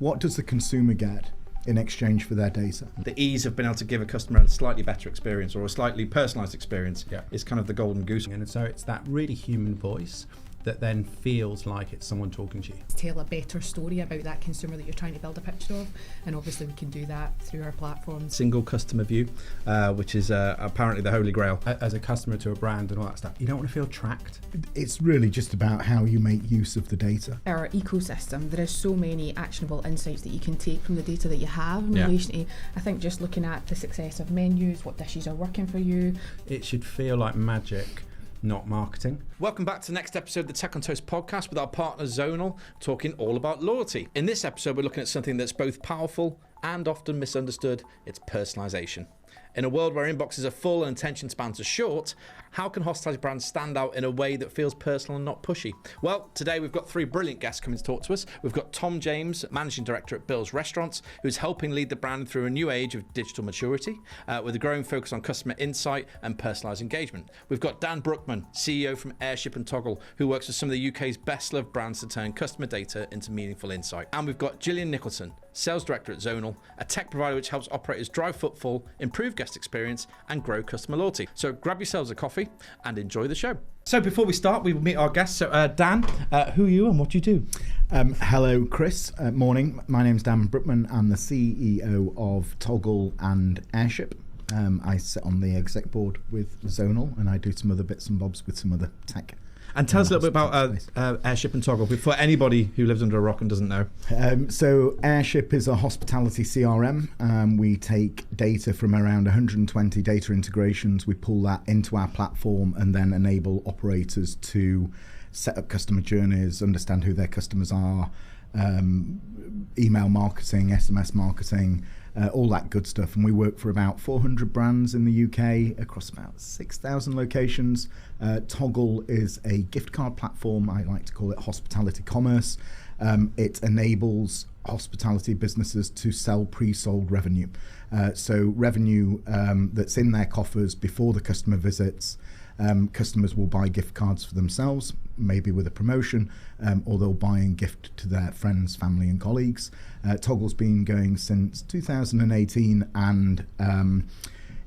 What does the consumer get in exchange for their data? The ease of being able to give a customer a slightly better experience or a slightly personalised experience is kind of the golden goose. And so it's that really human voice that then feels like it's someone talking to you. Tell a better story about that consumer that you're trying to build a picture of, and obviously we can do that through our platforms. Single customer view, which is apparently the holy grail. As a customer to a brand and all that stuff, you don't want to feel tracked. It's really just about how you make use of the data. Our ecosystem, there is so many actionable insights that you can take from the data that you have in relation to, I think, just looking at the success of menus, what dishes are working for you. It should feel like magic, not marketing. Welcome back to the next episode of the Tech on Toast podcast with our partner Zonal, talking all about loyalty. In this episode, we're looking at something that's both powerful and often misunderstood. It's personalisation. In a world where inboxes are full and attention spans are short, how can hospitality brands stand out in a way that feels personal and not pushy? Well, today we've got three brilliant guests coming to talk to us. We've got Tom James, Managing Director at Bill's Restaurants, who's helping lead the brand through a new age of digital maturity, with a growing focus on customer insight and personalised engagement. We've got Dan Brookman, CEO from Airship Toggle, who works with some of the UK's best-loved brands to turn customer data into meaningful insight. And we've got Gillian Nicholson, Sales Director at Zonal, a tech provider which helps operators drive footfall, improve guest experience, and grow customer loyalty. So grab yourselves a coffee and enjoy the show. So before we start, we will meet our guests. So Dan, who are you and what do you do? Hello, Chris. Morning. My name's Dan Brookman. I'm the CEO of Toggle and Airship. I sit on the exec board with Zonal, and I do some other bits and bobs with some other tech. And tell us a little bit about Airship and Toggle, for anybody who lives under a rock and doesn't know. So Airship is a hospitality CRM. We take data from around 120 data integrations. We pull that into our platform and then enable operators to set up customer journeys, understand who their customers are, email marketing, SMS marketing, all that good stuff. And we work for about 400 brands in the UK across about 6,000 locations. Toggle is a gift card platform. I like to call it hospitality commerce. It enables hospitality businesses to sell pre-sold revenue. So revenue that's in their coffers before the customer visits. Customers will buy gift cards for themselves, maybe with a promotion, or they'll buy and gift to their friends, family and colleagues. Toggle's been going since 2018 and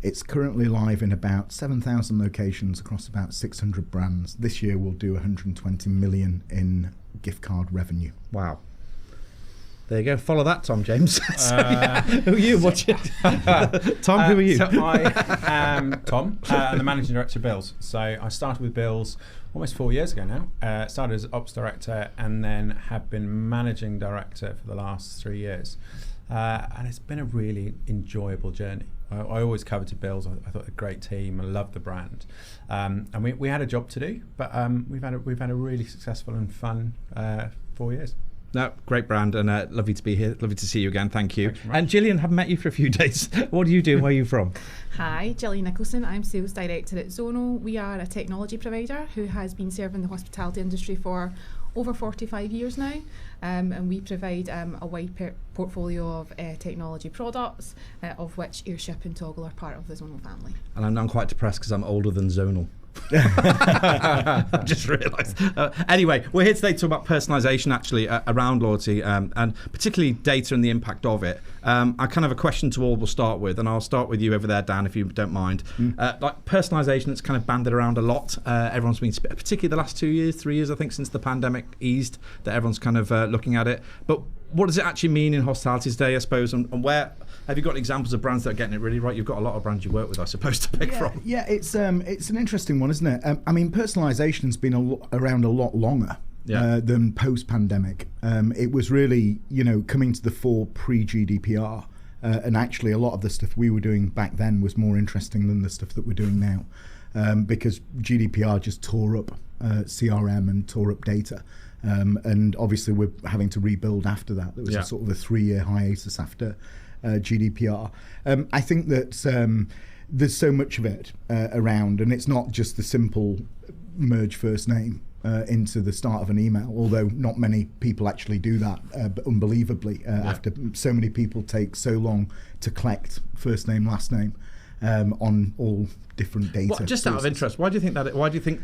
it's currently live in about 7,000 locations across about 600 brands. This year we'll do 120 million in gift card revenue. Wow. There you go. Follow that, Tom James. Who are you? Tom, who are you? So I am Tom, I'm the Managing Director of Bill's. So I started with Bill's almost 4 years ago now. Started as Ops Director and then have been Managing Director for the last 3 years. And it's been a really enjoyable journey. I always covered to Bill's. I thought a great team. I love the brand, and we had a job to do, but we've had a really successful and fun 4 years. No, great brand, and lovely to be here. Lovely to see you again. Thank you. And Gillian, haven't met you for a few days. What do you do? Where are you from? Hi, Gillian Nicholson. I'm Sales Director at Zonal. We are a technology provider who has been serving the hospitality industry for over 45 years now, and we provide a wide portfolio of technology products, of which Airship and Toggle are part of the Zonal family. And I'm now quite depressed because I'm older than Zonal. I just realised. Anyway, we're here today to talk about personalisation, actually, around loyalty, and particularly data and the impact of it. I kind of have a question to all we'll start with, and I'll start with you over there, Dan, if you don't mind. Like personalisation, it's kind of banded around a lot. Everyone's been, particularly the last 2 years, 3 years, I think, since the pandemic eased, that everyone's kind of looking at it. But what does it actually mean in hospitality today, I suppose, and where have you got examples of brands that are getting it really right? You've got a lot of brands you work with, I suppose, to pick from. Yeah, it's an interesting one, isn't it? I mean, personalisation's been around a lot longer than post-pandemic. It was really, coming to the fore pre-GDPR, and actually a lot of the stuff we were doing back then was more interesting than the stuff that we're doing now, because GDPR just tore up CRM and tore up data. And obviously we're having to rebuild after that. There was a sort of a 3-year hiatus after GDPR. I think that there's so much of it around, and it's not just the simple merge first name into the start of an email, although not many people actually do that, but unbelievably, after so many people take so long to collect first name, last name. on all different data. Well, just out of interest, why do you think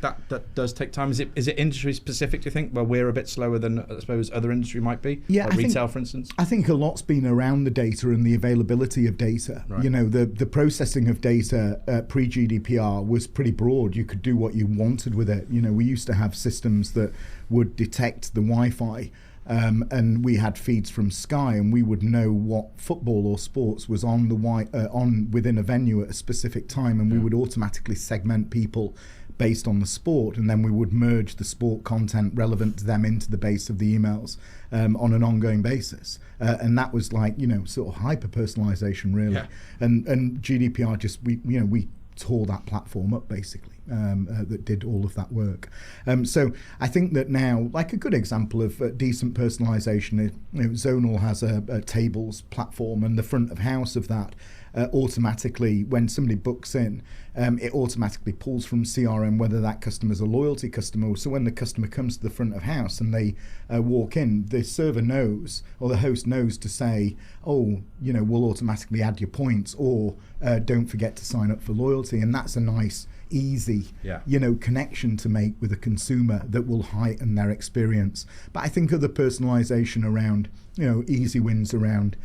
that does take time? Is it industry specific, do you think, where we're a bit slower than I suppose other industry might be? Yeah, like retail, for instance? I think a lot's been around the data and the availability of data. Right. You know, the processing of data pre-GDPR was pretty broad. You could do what you wanted with it. You know, we used to have systems that would detect the Wi-Fi, and we had feeds from Sky, and we would know what football or sports was on on within a venue at a specific time, and we would automatically segment people based on the sport, and then we would merge the sport content relevant to them into the base of the emails on an ongoing basis, and that was like, you know, sort of hyper personalization really. And GDPR just we tore that platform up basically. That did all of that work. So I think that now, like a good example of decent personalisation, Zonal has a tables platform, and the front of house of that automatically, when somebody books in, it automatically pulls from CRM whether that customer's a loyalty customer. So when the customer comes to the front of house and they walk in, the server knows, or the host knows to say, oh, you know, we'll automatically add your points, or don't forget to sign up for loyalty. And that's a nice, easy, you know, connection to make with a consumer that will heighten their experience. But I think of the personalisation around, you know, easy wins around,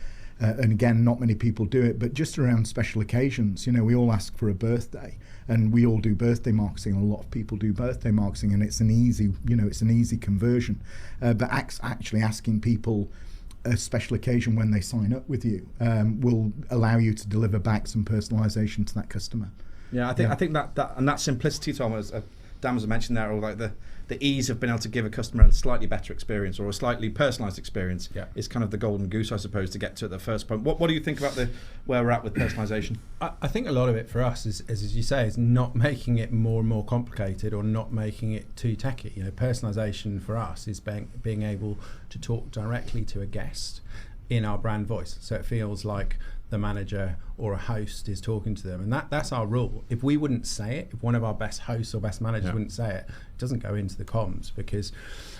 and again, not many people do it, but just around special occasions. You know, we all ask for a birthday, and we all do birthday marketing. A lot of people do birthday marketing, and it's an easy, you know, it's an easy conversion. But actually asking people a special occasion when they sign up with you will allow you to deliver back some personalisation to that customer. Yeah, I think that and that simplicity, Tom, as Dan was mentioned there, or like the ease of being able to give a customer a slightly better experience or a slightly personalised experience is kind of the golden goose, I suppose, to get to at the first point. What do you think about where we're at with personalisation? I think a lot of it for us is, as you say, is not making it more and more complicated or not making it too techy. You know, personalisation for us is being able to talk directly to a guest in our brand voice, so it feels like the manager or a host is talking to them, and that's our rule. If we wouldn't say it, if one of our best hosts or best managers wouldn't say it, it doesn't go into the comms, because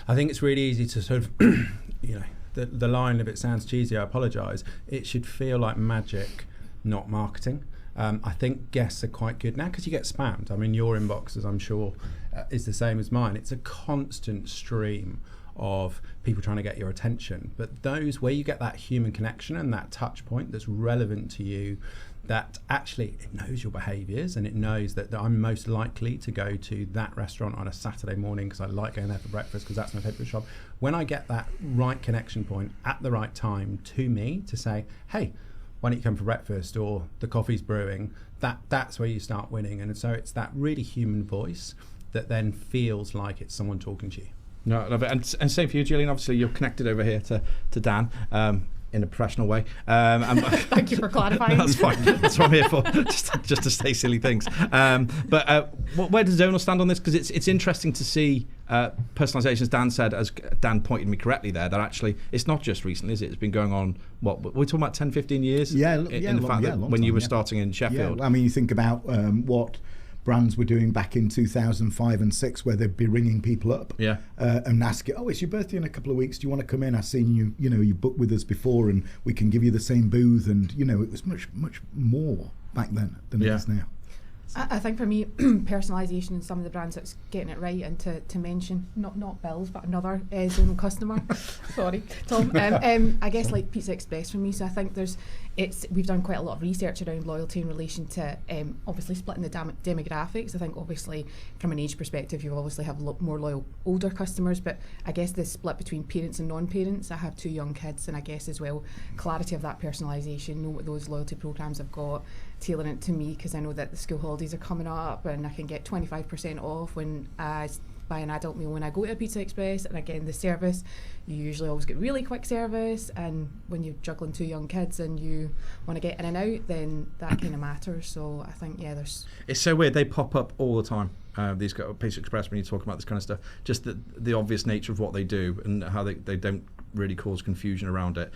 I think it's really easy to sort of you know, the line, if it sounds cheesy, I apologise, it should feel like magic, not marketing. I think guests are quite good now because you get spammed. I mean, your inbox, as I'm sure, is the same as mine. It's a constant stream of people trying to get your attention, but those where you get that human connection and that touch point that's relevant to you, that actually it knows your behaviours and it knows that I'm most likely to go to that restaurant on a Saturday morning because I like going there for breakfast because that's my favourite shop. When I get that right connection point at the right time to me to say, hey, why don't you come for breakfast, or the coffee's brewing, that's where you start winning. And so it's that really human voice that then feels like it's someone talking to you. No, I love it. And same for you, Gillian. Obviously, you're connected over here to Dan in a professional way. Thank you for clarifying. That's fine. That's what I'm here for, just to say silly things. But where does Zonal stand on this? Because it's interesting to see personalisation, as Dan said, as Dan pointed me correctly there, that actually it's not just recently, is it? It's been going on, what, we're talking about 10, 15 years? In the fact that when you were starting in Sheffield. Yeah, I mean, you think about what brands were doing back in 2005 and 6, where they'd be ringing people up and asking, oh, it's your birthday in a couple of weeks, do you want to come in? I've seen you booked with us before and we can give you the same booth. And it was much more back then than it is now. I think for me, personalisation in some of the brands that's getting it right, and to mention not Bill's but another Zonal customer. Sorry, Tom. I guess like Pizza Express for me. So I think we've done quite a lot of research around loyalty in relation to obviously splitting the demographics. I think obviously from an age perspective, you obviously have more loyal older customers, but I guess the split between parents and non-parents. I have 2 young kids, and I guess as well clarity of that personalisation, know what those loyalty programs I've got, tailoring it to me, because I know that the school holidays are coming up and I can get 25% off when I buy an adult meal when I go to a Pizza Express. And again, the service, you usually always get really quick service, and when you're juggling 2 young kids and you want to get in and out, then that kind of matters. So I think it's so weird, they pop up all the time, these Pizza Express, when you talk about this kind of stuff, just the obvious nature of what they do and how they don't really cause confusion around it.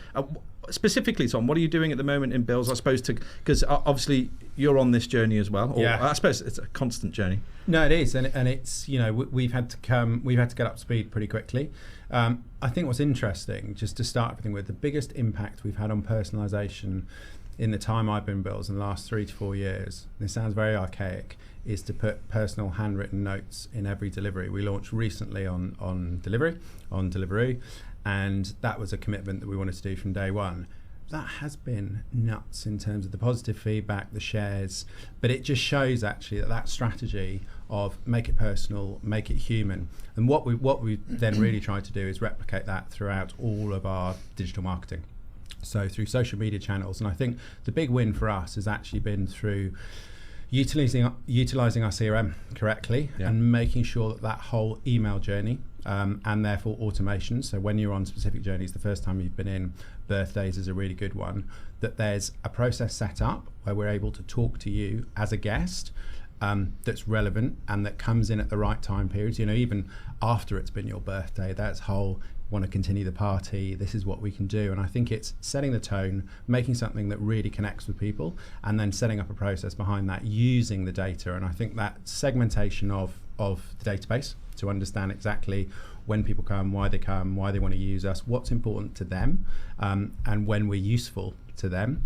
Specifically, Tom, what are you doing at the moment in Bills? I suppose because obviously you're on this journey as well. Or I suppose it's a constant journey. No, it is, and it's we've had to get up to speed pretty quickly. I think what's interesting, just to start everything with, the biggest impact we've had on personalisation in the time I've been in Bills in the last 3 to 4 years. This sounds very archaic. Is to put personal handwritten notes in every delivery. We launched recently on Deliveroo, and that was a commitment that we wanted to do from day one. That has been nuts in terms of the positive feedback, the shares, but it just shows actually that strategy of make it personal, make it human, and what we then really tried to do is replicate that throughout all of our digital marketing. So through social media channels, and I think the big win for us has actually been through utilising our CRM correctly and making sure that whole email journey and therefore automation, so when you're on specific journeys, the first time you've been in, birthdays is a really good one, that there's a process set up where we're able to talk to you as a guest that's relevant and that comes in at the right time periods, even after it's been your birthday. That's whole want to continue the party, this is what we can do. And I think it's setting the tone, making something that really connects with people, and then setting up a process behind that using the data. And I think that segmentation of the database to understand exactly when people come, why they want to use us, what's important to them, and when we're useful to them,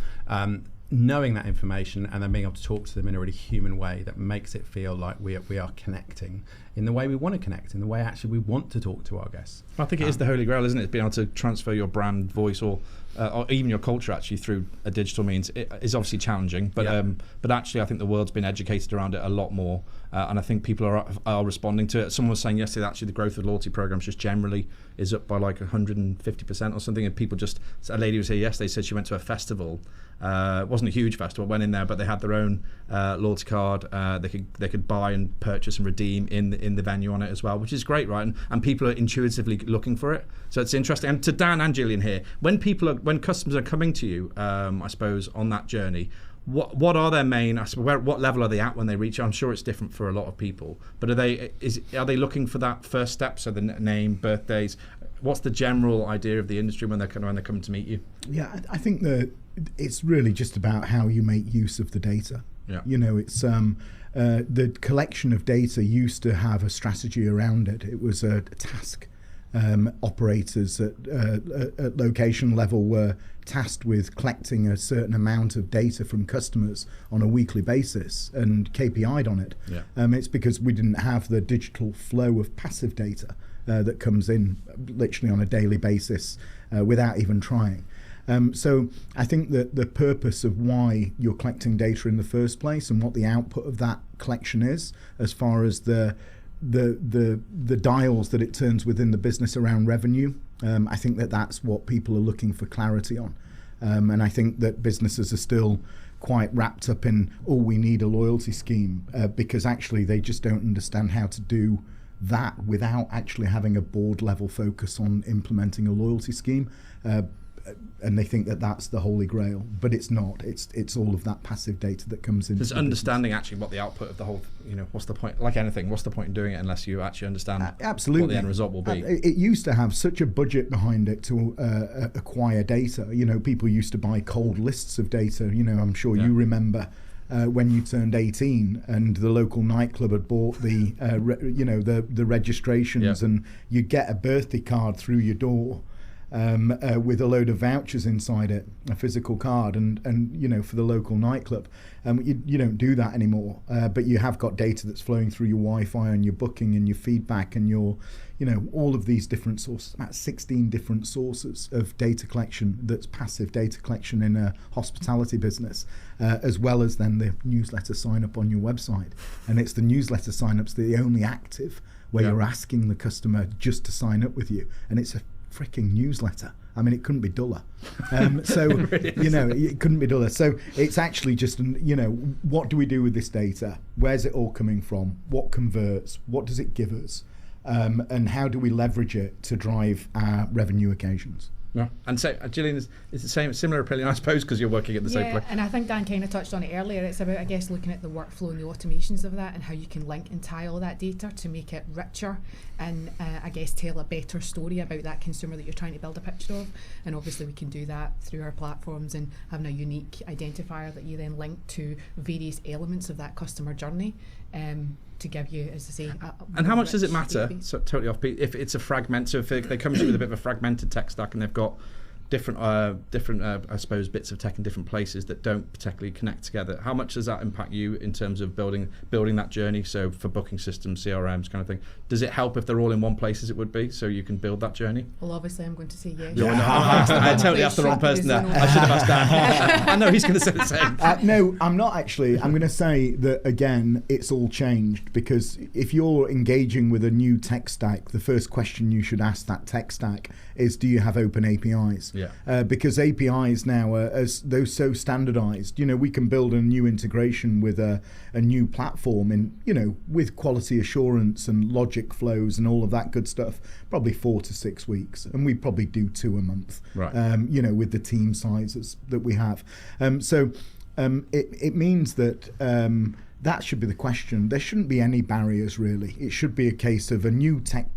knowing that information and then being able to talk to them in a really human way that makes it feel like we are connecting in the way we want to connect, in the way actually we want to talk to our guests. I think it is the holy grail, isn't it? Being able to transfer your brand voice or even your culture actually through a digital means. It is obviously challenging, but actually I think the world's been educated around it a lot more, and I think people are responding to it. Someone was saying yesterday that actually the growth of loyalty programs just generally is up by like 150% or something, and people just, a lady was here yesterday, said she went to a festival, it wasn't a huge festival, went in there, but they had their own loyalty card, they could buy and purchase and redeem in the venue on it as well, which is great, right? And people are intuitively looking for it, so it's interesting. And to Dan and Gillian here, when customers are coming to you, I suppose on that journey, what are their main, I suppose, what level are they at when they reach? I'm sure it's different for a lot of people, but are they looking for that first step, so the name, birthdays? What's the general idea of the industry when they're coming to meet you? Yeah, I think that it's really just about how you make use of the data. Yeah. It's the collection of data used to have a strategy around it. It was a task. Operators at location level were tasked with collecting a certain amount of data from customers on a weekly basis and KPI'd on it. Yeah. It's because we didn't have the digital flow of passive data that comes in literally on a daily basis without even trying. So I think that the purpose of why you're collecting data in the first place and what the output of that collection is, as far as the dials that it turns within the business around revenue, I think that's what people are looking for clarity on. And I think that businesses are still quite wrapped up in, we need a loyalty scheme, because actually they just don't understand how to do that without actually having a board level focus on implementing a loyalty scheme. And they think that that's the holy grail, but it's not. It's all of that passive data that comes in. Just understanding actually what the output of the whole, what's the point? Like anything, what's the point in doing it unless you actually understand absolutely what the end result will be? It used to have such a budget behind it to acquire data. People used to buy cold lists of data. I'm sure you remember when you turned 18 and the local nightclub had bought the registrations, and you'd get a birthday card through your door. With a load of vouchers inside it, a physical card, and for the local nightclub. You don't do that anymore, but you have got data that's flowing through your Wi-Fi and your booking and your feedback and your, all of these different sources, about 16 different sources of data collection that's passive data collection in a hospitality business, as well as then the newsletter sign up on your website. And it's the newsletter sign-ups that are the only active where you're asking the customer just to sign up with you, and it's a freaking newsletter. I mean, it couldn't be duller. It couldn't be duller. So it's actually just, what do we do with this data? Where's it all coming from? What converts? What does it give us? And how do we leverage it to drive our revenue occasions? Yeah. And so, Gillian, is the same, similar opinion, I suppose, because you're working at the same place. And I think Dan kind of touched on it earlier. It's about, I guess, looking at the workflow and the automations of that and how you can link and tie all that data to make it richer and, I guess, tell a better story about that consumer that you're trying to build a picture of. And obviously we can do that through our platforms and having a unique identifier that you then link to various elements of that customer journey. To give you, as I say, and how much does it matter? So totally off. If it's a fragment, so if they come to you with a bit of a fragmented tech stack and they've got different, I suppose, bits of tech in different places that don't particularly connect together, how much does that impact you in terms of building that journey? So for booking systems, CRMs, kind of thing, does it help if they're all in one place as it would be, so you can build that journey? Well, obviously, I'm going to say yes. I totally asked the wrong person there. I should have asked Dan. I know he's going to say the same. No, I'm not actually. I'm going to say that, again, it's all changed, because if you're engaging with a new tech stack, the first question you should ask that tech stack is, do you have open APIs? Yeah. Because APIs now are they're so standardized. We can build a new integration with a new platform with quality assurance and logic flows and all of that good stuff, probably 4 to 6 weeks. And we probably do 2 a month, right. With the team sizes that we have. It means that that should be the question. There shouldn't be any barriers, really. It should be a case of a new tech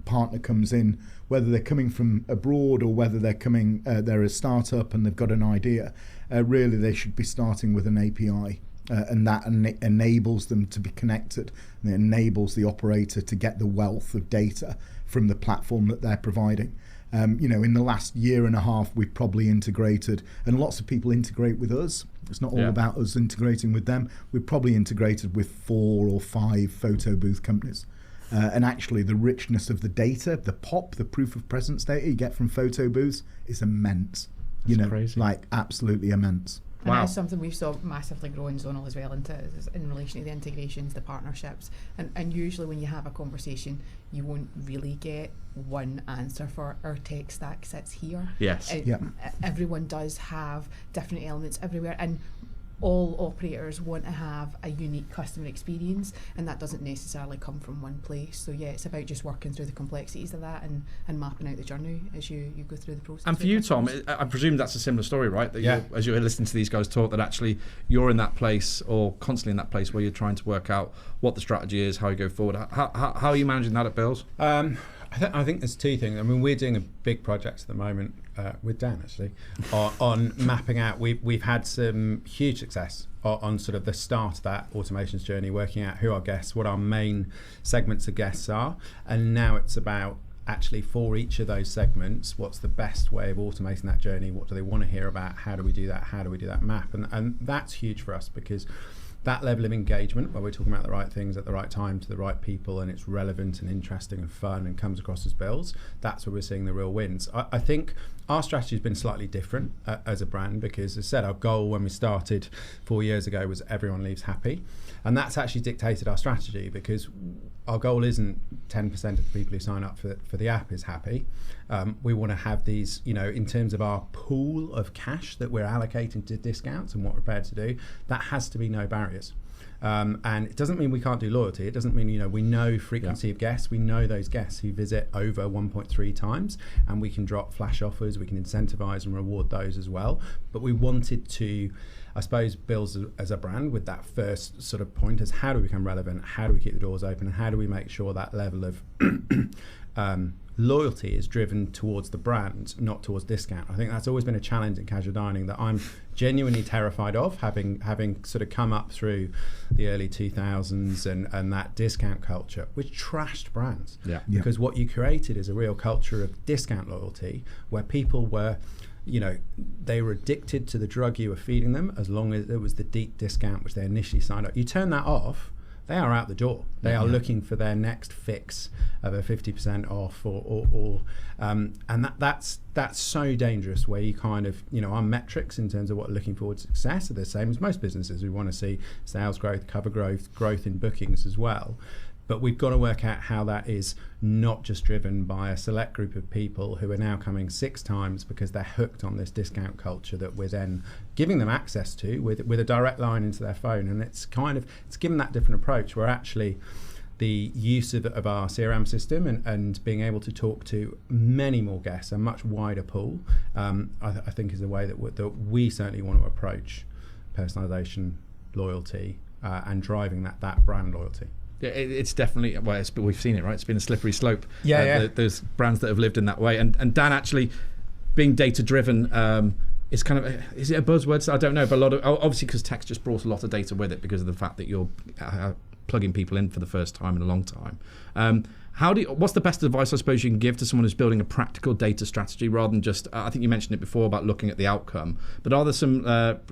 partner comes in, whether they're coming from abroad or whether they're a startup and they've got an idea, really they should be starting with an API, and that enables them to be connected, and it enables the operator to get the wealth of data from the platform that they're providing. In the last year and a half, we've probably integrated, and lots of people integrate with us. It's not all about us integrating with them. We've probably integrated with 4 or 5 photo booth companies. And actually the richness of the data, the proof of presence data you get from photo booths is immense. Crazy. Like absolutely immense. And Wow. that's something we've saw massively grow in Zonal as well, in relation to the integrations, the partnerships. And usually when you have a conversation, you won't really get one answer for our tech stack sits here. Yes. Everyone does have different elements everywhere, and all operators want to have a unique customer experience, and that doesn't necessarily come from one place. So it's about just working through the complexities of that and mapping out the journey as you go through the process. And for you, Tom, I presume that's a similar story, right? That as you're listening to these guys talk, that actually you're in that place, or constantly in that place, where you're trying to work out what the strategy is, how you go forward. How are you managing that at Bills? I think there's 2 things. I mean, we're doing a big project at the moment with Dan, actually, on mapping out. We've had some huge success on sort of the start of that automations journey, working out who our guests, what our main segments of guests are, and now it's about actually for each of those segments, what's the best way of automating that journey? What do they want to hear about? How do we do that? How do we do that map? And that's huge for us, because that level of engagement, where we're talking about the right things at the right time to the right people, and it's relevant and interesting and fun and comes across as Bills, that's where we're seeing the real wins. I think our strategy has been slightly different as a brand, because as I said, our goal when we started 4 years ago was everyone leaves happy, and that's actually dictated our strategy, because our goal isn't 10% of the people who sign up for the app is happy. We want to have these, in terms of our pool of cash that we're allocating to discounts and what we're prepared to do, that has to be no barriers. And it doesn't mean we can't do loyalty. It doesn't mean, we know frequency of guests. We know those guests who visit over 1.3 times, and we can drop flash offers. We can incentivize and reward those as well. But we wanted to, I suppose, Bills as a brand with that first sort of point as how do we become relevant? How do we keep the doors open? And how do we make sure that level of loyalty is driven towards the brand, not towards discount? I think that's always been a challenge in casual dining that I'm genuinely terrified of, having sort of come up through the early 2000s and that discount culture, which trashed brands. Because what you created is a real culture of discount loyalty, where people were, they were addicted to the drug you were feeding them, as long as it was the deep discount which they initially signed up. You turn that off, they are out the door. They are looking for their next fix of a 50% off, and that's so dangerous. Where you kind of, our metrics in terms of what we're looking for success are the same as most businesses. We want to see sales growth, cover growth in bookings as well. But we've got to work out how that is not just driven by a select group of people who are now coming 6 times because they're hooked on this discount culture that we're then giving them access to with a direct line into their phone. And it's given that different approach where actually the use of our CRM system and being able to talk to many more guests, a much wider pool, I think is the way that we certainly want to approach personalisation, loyalty, and driving that brand loyalty. Yeah, it's definitely, we've seen it, right? It's been a slippery slope. Yeah. There's brands that have lived in that way. And Dan, actually, being data-driven, is kind of, is it a buzzword? I don't know, but obviously because tech's just brought a lot of data with it because of the fact that you're plugging people in for the first time in a long time. What's the best advice I suppose you can give to someone who's building a practical data strategy rather than just, I think you mentioned it before about looking at the outcome, but are there some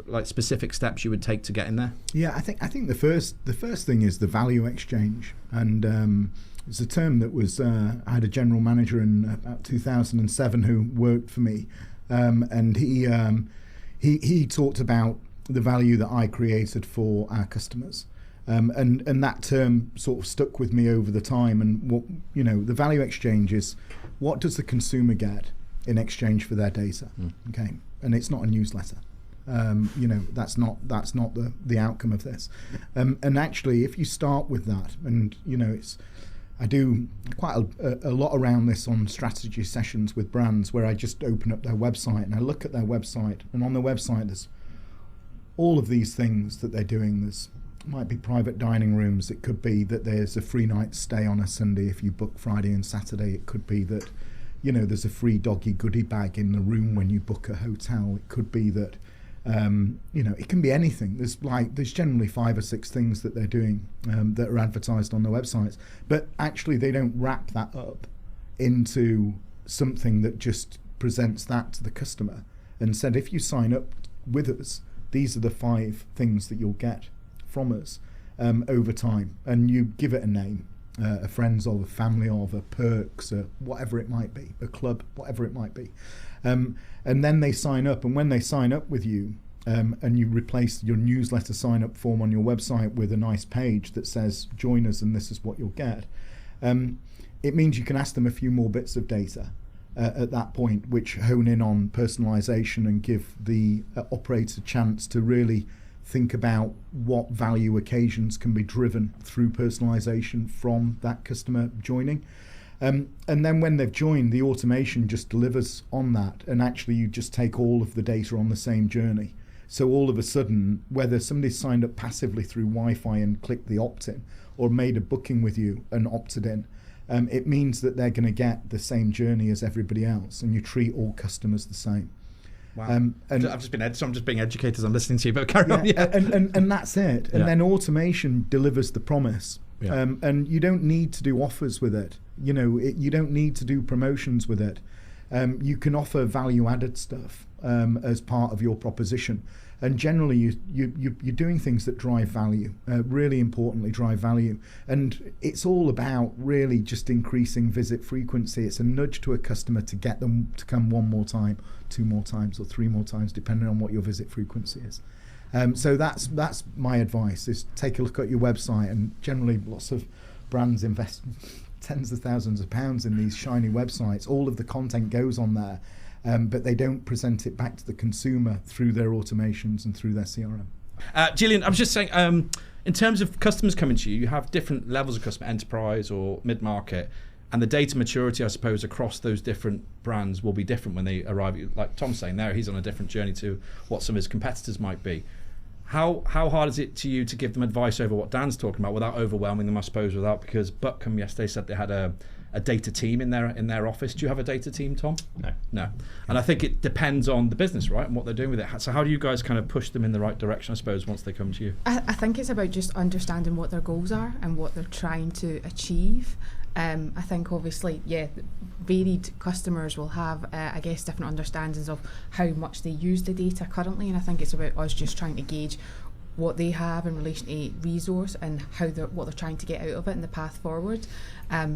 like specific steps you would take to get in there? Yeah, I think the first thing is the value exchange, and it's a term that was I had a general manager in about 2007 who worked for me, and he talked about the value that I created for our customers. And that term sort of stuck with me over the time. And what the value exchange is, what does the consumer get in exchange for their data? Okay, and it's not a newsletter. That's not the outcome of this. And actually, if you start with that, and I do quite a lot around this on strategy sessions with brands where I just open up their website and I look at their website, and on the website there's all of these things that they're doing. There's might be private dining rooms. It could be that there's a free night stay on a Sunday if you book Friday and Saturday. It could be that there's a free doggy goodie bag in the room when you book a hotel. It could be that it can be anything. There's generally 5 or 6 things that they're doing that are advertised on their websites, but actually they don't wrap that up into something that just presents that to the customer and said, if you sign up with us, these are the 5 things that you'll get from us over time, and you give it a name, a friends of, a family of, a perks, whatever it might be, a club, whatever it might be, and then they sign up, and when they sign up with you, and you replace your newsletter sign up form on your website with a nice page that says join us and this is what you'll get, it means you can ask them a few more bits of data at that point, which hone in on personalisation and give the operator a chance to really think about what value occasions can be driven through personalisation from that customer joining. And then when they've joined, the automation just delivers on that, and actually you just take all of the data on the same journey. So all of a sudden, whether somebody's signed up passively through Wi-Fi and clicked the opt-in, or made a booking with you and opted in, it means that they're going to get the same journey as everybody else, and you treat all customers the same. Wow. And I'm just being educated as I'm listening to you, but carry on. Yeah. And that's it. And then automation delivers the promise. Yeah. And you don't need to do offers with it. You don't need to do promotions with it. You can offer value-added stuff as part of your proposition. And generally, you're doing things that drive value, really importantly drive value. And it's all about really just increasing visit frequency. It's a nudge to a customer to get them to come 1 more time, 2 more times, or 3 more times, depending on what your visit frequency is. So that's my advice, is take a look at your website. And generally, lots of brands invest tens of thousands of pounds in these shiny websites. All of the content goes on there. But they don't present it back to the consumer through their automations and through their CRM. Gillian, I was just saying, in terms of customers coming to you, you have different levels of customer, enterprise or mid-market, and the data maturity, I suppose, across those different brands will be different when they arrive. Like Tom's saying there, he's on a different journey to what some of his competitors might be. How hard is it to you to give them advice over what Dan's talking about without overwhelming them, I suppose, because Butcombe yesterday said they had a data team in their office. Do you have a data team, Tom? No. And I think it depends on the business, right, and what they're doing with it. So how do you guys kind of push them in the right direction, I suppose, once they come to you? I think it's about just understanding what their goals are and what they're trying to achieve. I think obviously, varied customers will have, different understandings of how much they use the data currently, and I think it's about us just trying to gauge what they have in relation to resource and what they're trying to get out of it and the path forward,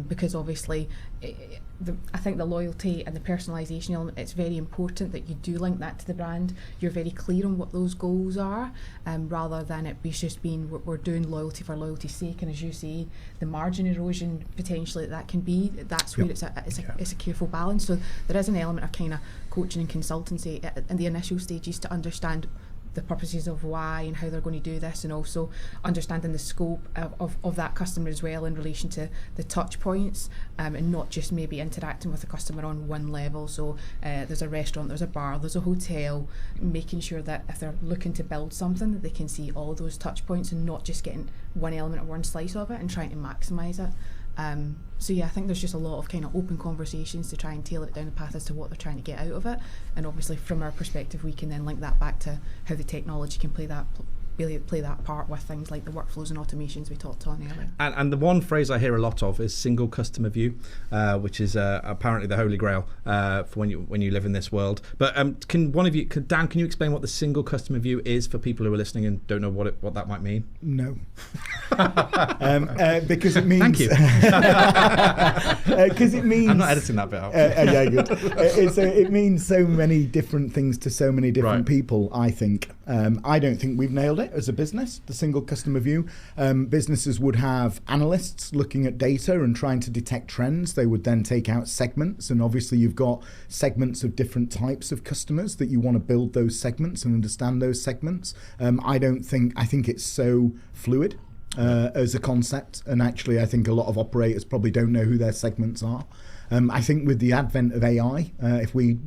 because obviously I think the loyalty and the personalisation element, it's very important that you do link that to the brand. You're very clear on what those goals are, rather than it be just being we're doing loyalty for loyalty's sake, and as you say, the margin erosion potentially that can be, that's where it's a careful balance. So there is an element of kind of coaching and consultancy in the initial stages to understand the purposes of why and how they're going to do this, and also understanding the scope of that customer as well in relation to the touch points, and not just maybe interacting with the customer on one level. So there's a restaurant, there's a bar, there's a hotel, making sure that if they're looking to build something, that they can see all of those touch points and not just getting one element or one slice of it and trying to maximise it. So yeah, I think there's just a lot of kind of open conversations to try and tailor it down the path as to what they're trying to get out of it, and obviously from our perspective we can then link that back to how the technology can play that part with things like the workflows and automations we talked on earlier. And the one phrase I hear a lot of is single customer view, which is apparently the holy grail for when you live in this world. But Dan, can you explain what the single customer view is for people who are listening and don't know what that might mean? No. Because it means... Thank you. Because it means... I'm not editing that bit out. Yeah, good. It means so many different things to so many different people, I think. I don't think we've nailed it as a business, the single customer view. Businesses would have analysts looking at data and trying to detect trends. They would then take out segments, and obviously you've got segments of different types of customers that you want to build those segments and understand those segments. I think it's so fluid as a concept, and actually I think a lot of operators probably don't know who their segments are. I think with the advent of AI, if we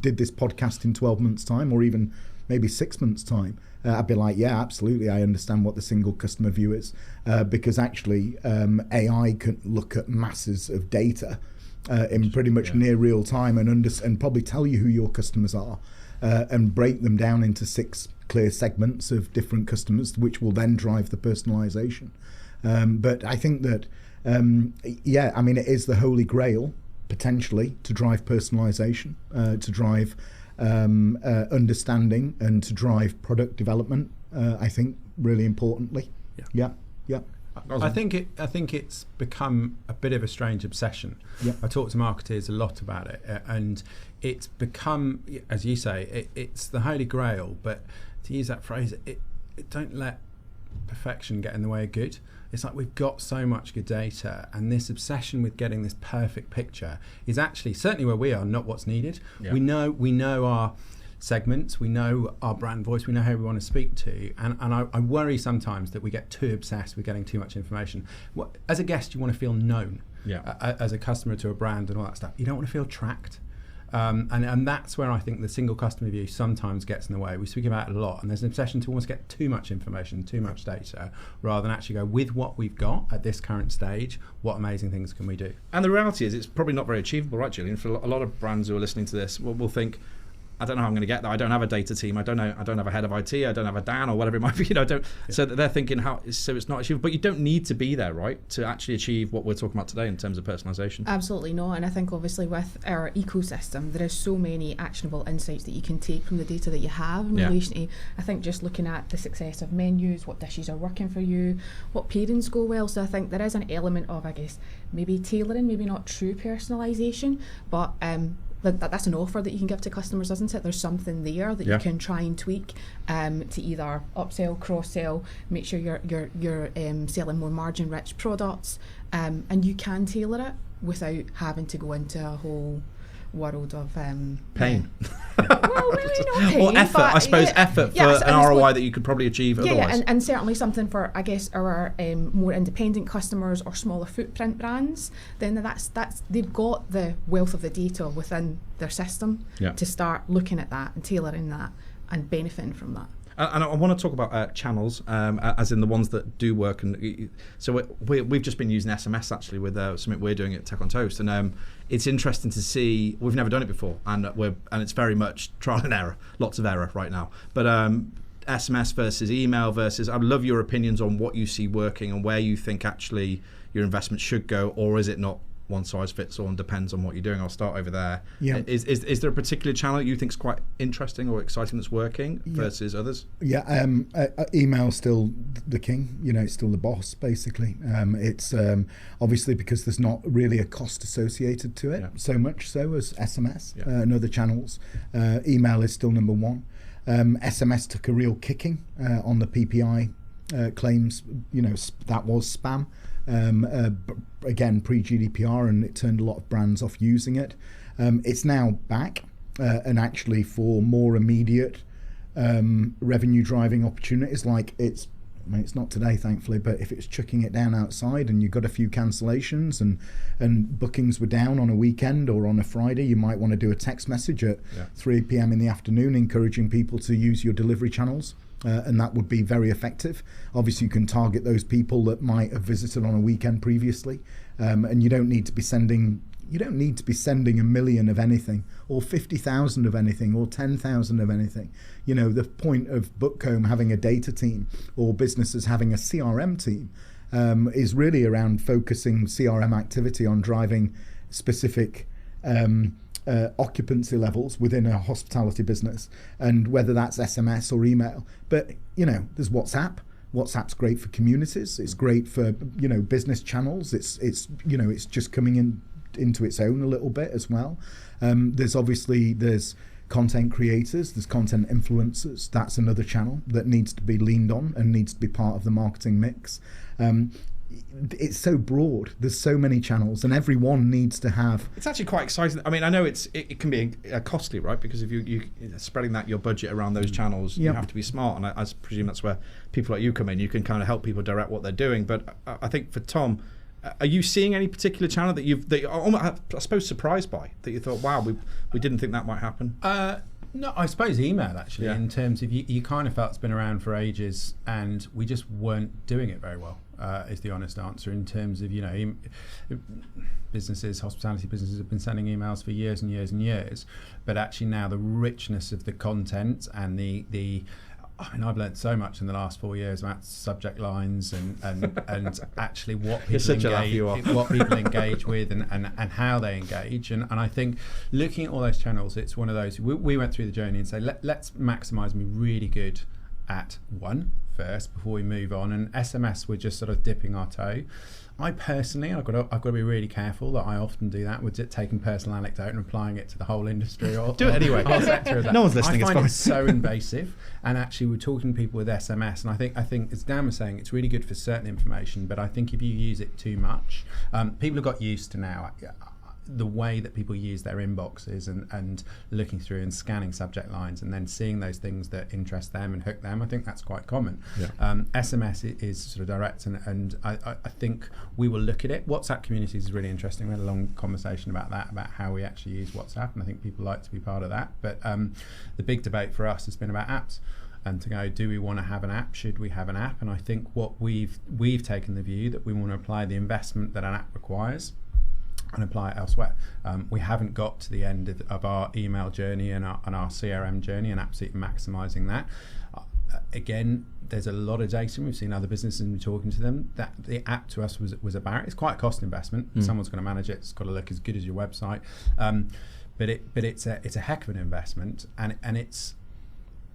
did this podcast in 12 months time or even maybe 6 months time, I'd be like, yeah, absolutely, I understand what the single customer view is, because actually AI can look at masses of data in pretty much near real time and probably tell you who your customers are, and break them down into 6 clear segments of different customers, which will then drive the personalisation. But I think that, it is the holy grail, potentially, to drive personalisation, to drive understanding, and to drive product development. I think really importantly. Yeah. I think it's become a bit of a strange obsession. I talk to marketers a lot about it, and it's become, as you say, it's the holy grail. But to use that phrase, it don't let perfection get in the way of good. It's like we've got so much good data, and this obsession with getting this perfect picture is actually, certainly where we are, not what's needed. We know our segments, we know our brand voice, we know who we want to speak to, and I worry sometimes that we get too obsessed with getting too much information. As a guest, you want to feel known. As a customer to a brand and all that stuff, you don't want to feel tracked. And that's where I think the single customer view sometimes gets in the way. We speak about it a lot, and there's an obsession to almost get too much information, too much data, rather than actually go with what we've got at this current stage, what amazing things can we do? And the reality is it's probably not very achievable, right, Gillian? For a lot of brands who are listening to this will think, I don't know how I'm going to get that. I don't have a data team. I don't have a head of IT. I don't have a Dan or whatever it might be. So they're thinking so it's not achievable. But you don't need to be there, right, to actually achieve what we're talking about today in terms of personalisation. Absolutely not. And I think obviously with our ecosystem, there is so many actionable insights that you can take from the data that you have in relation to, I think, just looking at the success of menus, what dishes are working for you, what pairings go well. So I think there is an element of, I guess, maybe tailoring, maybe not true personalisation, but that's an offer that you can give to customers, isn't it? There's something there that you can try and tweak to either upsell, cross-sell, make sure you're selling more margin-rich products, and you can tailor it without having to go into a whole world of pain. Well, maybe not pain, or effort, I suppose, effort for an ROI that you could probably achieve otherwise. And certainly something for, I guess, our more independent customers or smaller footprint brands. Then that's they've got the wealth of the data within their system to start looking at that and tailoring that and benefiting from that. And I want to talk about channels, as in the ones that do work. And so we've just been using SMS actually with something we're doing at Tech on Toast, and it's interesting to see. We've never done it before, and it's very much trial and error, lots of error right now. But SMS versus email versus. I'd love your opinions on what you see working and where you think actually your investment should go, or is it not one size fits all and depends on what you're doing? I'll start over there. Is there a particular channel you think is quite interesting or exciting that's working versus others? Email's still the king. It's still the boss, basically. It's obviously because there's not really a cost associated to it, so much so as SMS and other channels. Email is still number one. SMS took a real kicking on the PPI claims. That was spam. Again, pre-GDPR, and it turned a lot of brands off using it. It's now back, and actually for more immediate revenue driving opportunities, like it's not today, thankfully, but if it's chucking it down outside and you've got a few cancellations and bookings were down on a weekend or on a Friday, you might want to do a text message at 3 p.m. in the afternoon encouraging people to use your delivery channels. And that would be very effective. Obviously, you can target those people that might have visited on a weekend previously, and you don't need to be sending 1 million of anything, or 50,000 of anything, or 10,000 of anything. The point of Bookcomb having a data team, or businesses having a CRM team, is really around focusing CRM activity on driving specific occupancy levels within a hospitality business, and whether that's SMS or email. But there's WhatsApp. WhatsApp's great for communities. It's great for business channels. It's just coming into its own a little bit as well. There's content creators, there's content influencers. That's another channel that needs to be leaned on and needs to be part of the marketing mix. It's so broad. There's so many channels, and every one needs to have. It's actually quite exciting. I mean, I know it can be costly, right? Because if you spreading your budget around those channels, you have to be smart. And I presume that's where people like you come in. You can kind of help people direct what they're doing. But I think for Tom, are you seeing any particular channel that you're almost, I suppose, surprised by, that you thought, wow, we didn't think that might happen? No, I suppose email, actually, in terms of you kind of felt it's been around for ages and we just weren't doing it very well, is the honest answer, in terms of, businesses, hospitality businesses have been sending emails for years and years and years, but actually now the richness of the content and I've learned so much in the last 4 years about subject lines and actually what people engage with and how they engage. And I think looking at all those channels, it's one of those, we went through the journey and say, let's maximise and be really good at one first before we move on. And SMS, we're just sort of dipping our toe. I personally, I've got to be really careful that I often do that with taking personal anecdote and applying it to the whole industry or do it anyway. Whole sector of that. No one's listening. I find it's so invasive, and actually we're talking to people with SMS, and I think as Dan was saying, it's really good for certain information, but I think if you use it too much, people have got used to now the way that people use their inboxes and looking through and scanning subject lines and then seeing those things that interest them and hook them. I think that's quite common. SMS is sort of direct, and I think we will look at it. WhatsApp communities is really interesting. We had a long conversation about that, about how we actually use WhatsApp, and I think people like to be part of that. But the big debate for us has been about apps, and to go, do we want to have an app? Should we have an app? And I think what we've taken the view that we want to apply the investment that an app requires and apply it elsewhere. We haven't got to the end of our email journey and our CRM journey and absolutely maximising that. Again, there's a lot of data, and we've seen other businesses and we're talking to them, that the app to us was a barrier. It's quite a cost investment. Someone's going to manage it. It's got to look as good as your website. But it's a heck of an investment, and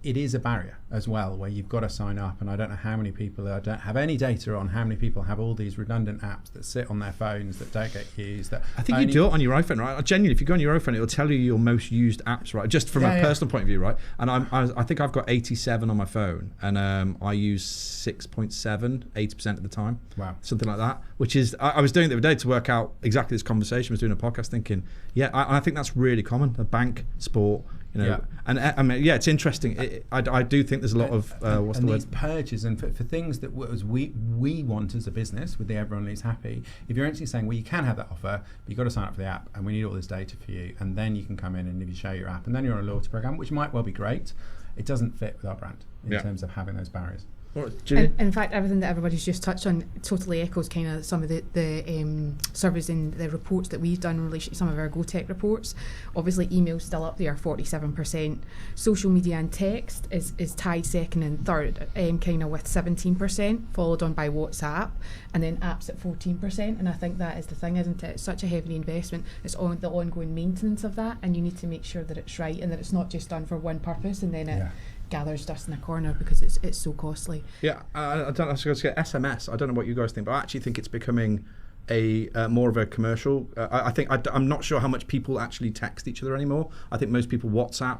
it is a barrier as well, where you've got to sign up, and I don't know how many people, I don't have any data on how many people have all these redundant apps that sit on their phones that don't get used. I think you do it on your iPhone, right? Genuinely, if you go on your iPhone, it'll tell you your most used apps, right? Just from a personal point of view, right? And I think I've got 87 on my phone, and I use 6.7, 80% of the time. Wow. Something like that, which is, I was doing it the other day to work out exactly this conversation. I was doing a podcast thinking, I think that's really common. A bank, sport, and I mean, it's interesting. I do think there's a lot of what's the word? These purges, and for things that we want as a business, with the everyone is happy. If you're actually saying, well, you can have that offer, but you've got to sign up for the app, and we need all this data for you, and then you can come in and if you show your app, and then you're on a loyalty program, which might well be great. It doesn't fit with our brand in terms of having those barriers. And in fact, everything that everybody's just touched on totally echoes kind of some of the surveys and the reports that we've done in relation to some of our GoTech reports. Obviously, email's still up there, 47%. Social media and text is tied second and third, kind of with 17%, followed on by WhatsApp, and then apps at 14%. And I think that is the thing, isn't it? It's such a heavy investment. It's on the ongoing maintenance of that, and you need to make sure that it's right and that it's not just done for one purpose and then it gathers dust in a corner because it's so costly. I don't know. I was going to say SMS. I don't know what you guys think, but I actually think it's becoming a more of a commercial. I'm not sure how much people actually text each other anymore. I think most people WhatsApp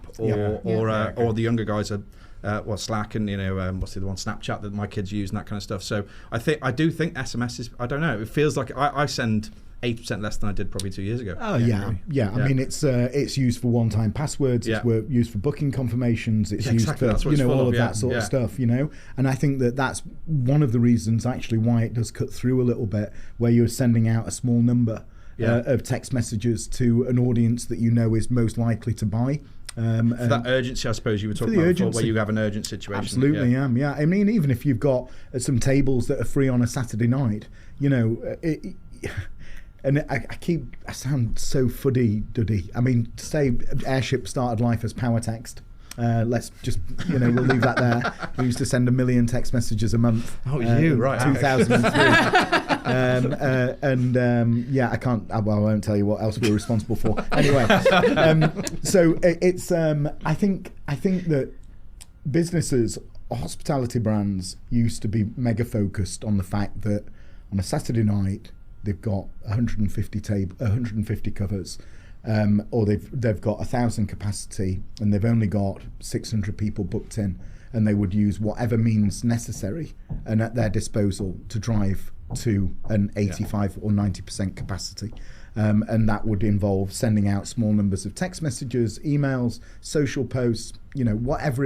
or the younger guys are Slack and what's the other one, Snapchat that my kids use and that kind of stuff. So I do think SMS is, I don't know, it feels like I send 8% less than I did probably 2 years ago. Oh yeah. I mean, it's used for one-time passwords. Yeah. It's used for booking confirmations. It's Yeah, used exactly. for That's what it's all full of of, that sort of stuff. And I think that's one of the reasons actually why it does cut through a little bit, where you're sending out a small number of text messages to an audience that you know is most likely to buy. For that urgency, I suppose you were talking about before, where you have an urgent situation. Absolutely, yeah. I mean, even if you've got some tables that are free on a Saturday night, and I sound so fuddy-duddy. I mean, to say Airship started life as power text. Let's just, we'll leave that there. We used to send 1 million text messages a month. Oh, you, right. 2003. I can't, I won't tell you what else we're responsible for. Anyway, so it's, I think that businesses, hospitality brands used to be mega focused on the fact that on a Saturday night, they've got 150 covers, or they've got 1,000 capacity, and they've only got 600 people booked in, and they would use whatever means necessary and at their disposal to drive to an 85 or 90% capacity. And that would involve sending out small numbers of text messages, emails, social posts, whatever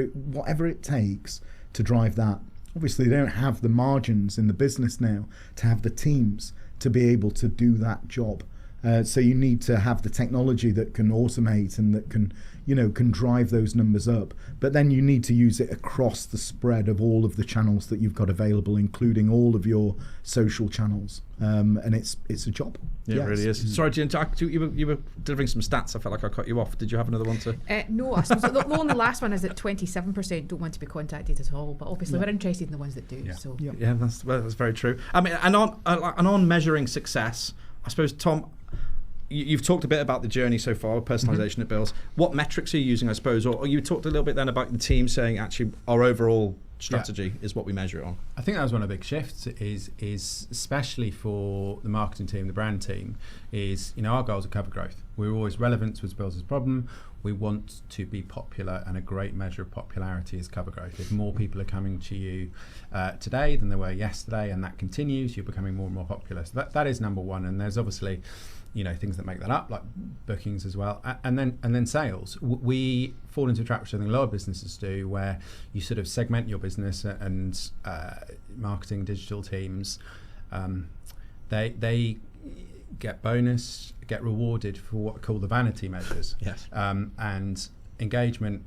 it takes to drive that. Obviously, they don't have the margins in the business now to have the teams to be able to do that job. So you need to have the technology that can automate and that can drive those numbers up. But then you need to use it across the spread of all of the channels that you've got available, including all of your social channels. And it's a job. Yeah, it really is. Sorry to interrupt. You were delivering some stats. I felt like I cut you off. Did you have another one to? No, I suppose the only last one is that 27% don't want to be contacted at all. But obviously, we're interested in the ones that do. Yeah. So Yeah, that's very true. I mean, and on measuring success, I suppose, Tom, you've talked a bit about the journey so far, personalisation at Bills. What metrics are you using, I suppose? Or you talked a little bit then about the team saying, actually, our overall strategy is what we measure it on. I think that was one of the big shifts, is especially for the marketing team, the brand team, is, our goals are cover growth. We're always relevant to Bills' problem. We want to be popular, and a great measure of popularity is cover growth. If more people are coming to you today than they were yesterday, and that continues, you're becoming more and more popular. So that is number one, and there's obviously things that make that up, like bookings as well, and then sales. We fall into a trap which I think a lot of businesses do, where you sort of segment your business, and marketing digital teams, they get rewarded for what are called the vanity measures. Yes. And engagement,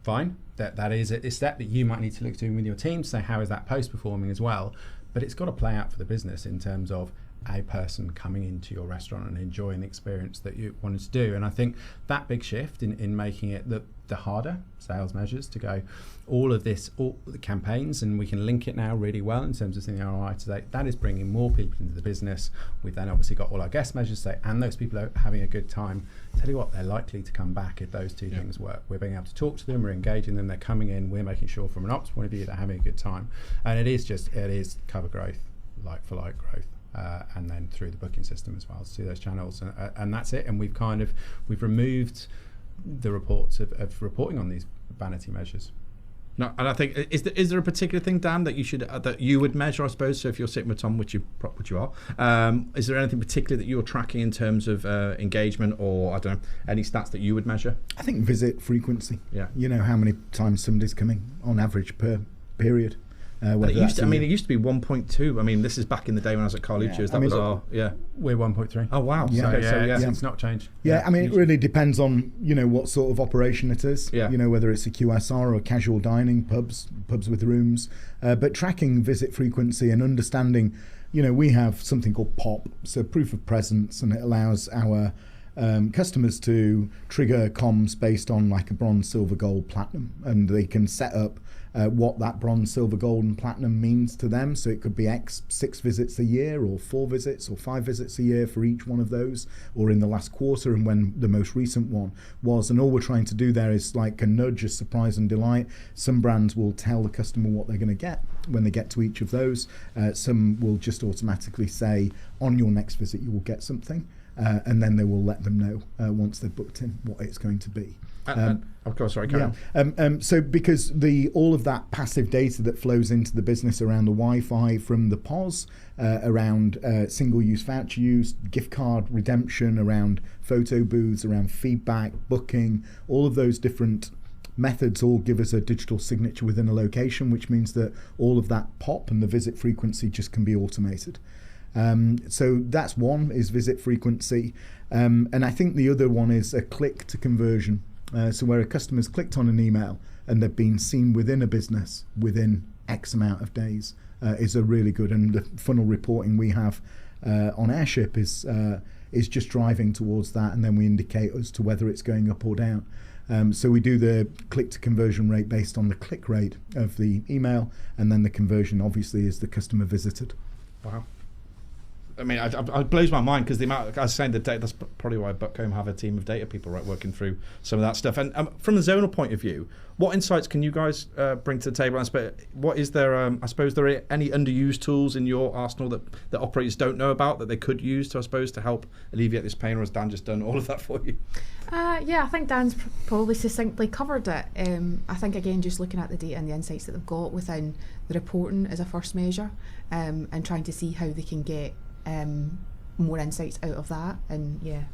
fine. That is a step that you might need to look to with your team to say, how is that post performing as well? But it's got to play out for the business in terms of a person coming into your restaurant and enjoying the experience that you wanted to do. And I think that big shift in making it the harder sales measures to go, all the campaigns, and we can link it now really well in terms of seeing the ROI today, that is bringing more people into the business. We've then obviously got all our guest measures today, and those people are having a good time. Tell you what, they're likely to come back if those two things work. We're being able to talk to them, we're engaging them, they're coming in, we're making sure from an ops point of view they're having a good time. And it is cover growth, like for like growth. And then through the booking system as well, to those channels, and that's it. And we've removed the reports of reporting on these vanity measures. No, and I think is there a particular thing, Dan, that you would measure, I suppose? So if you're sitting with Tom, which you are, is there anything particular that you're tracking in terms of engagement, or I don't know, any stats that you would measure? I think visit frequency. Yeah. How many times somebody's coming on average per period. It used to be 1.2. I mean, this is back in the day when I was at Carluccio's. We're 1.3. Oh wow! Yeah. It's not changed. Yeah, I mean, it really depends on what sort of operation it is. Yeah. Whether it's a QSR or casual dining, pubs with rooms. But tracking visit frequency and understanding, we have something called POP, so proof of presence, and it allows our customers to trigger comms based on like a bronze, silver, gold, platinum, and they can set up what that bronze, silver, gold and platinum means to them. So it could be 6 visits a year, or 4 visits or 5 visits a year for each one of those, or in the last quarter, and when the most recent one was. And all we're trying to do there is like a nudge, a surprise and delight. Some brands will tell the customer what they're going to get when they get to each of those. Some will just automatically say, on your next visit you will get something. and then they will let them know once they've booked in what it's going to be. Of course, sorry, carry on. So because all of that passive data that flows into the business around the Wi-Fi from the POS, around single-use voucher use, gift card redemption, around photo booths, around feedback, booking, all of those different methods all give us a digital signature within a location, which means that all of that POP and the visit frequency just can be automated. So that's one, is visit frequency. And I think the other one is a click to conversion. So where a customer's clicked on an email and they've been seen within a business within X amount of days is a really good, and the funnel reporting we have on Airship is just driving towards that, and then we indicate as to whether it's going up or down. So we do the click to conversion rate based on the click rate of the email, and then the conversion obviously is the customer visited. Wow. I mean, it blows my mind because the amount, I was saying, the data, that's probably why Buckhome have a team of data people, right, working through some of that stuff. And from the Zonal point of view, what insights can you guys bring to the table? What is there, I suppose, there are any underused tools in your arsenal that operators don't know about that they could use to, I suppose, to help alleviate this pain, or has Dan just done all of that for you? Yeah, I think Dan's probably succinctly covered it. I think, again, just looking at the data and the insights that they've got within the reporting as a first measure, and trying to see how they can get more insights out of that, and yeah,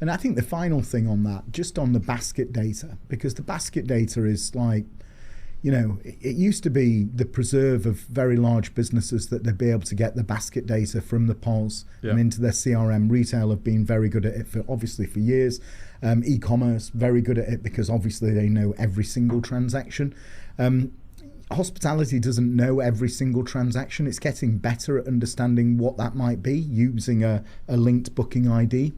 and I think the final thing on that, just on the basket data, because the basket data is like, it used to be the preserve of very large businesses that they'd be able to get the basket data from the POS and into their CRM. Retail have been very good at it for years. E-commerce, very good at it because obviously they know every single transaction. Hospitality doesn't know every single transaction. It's getting better at understanding what that might be, using a linked booking ID,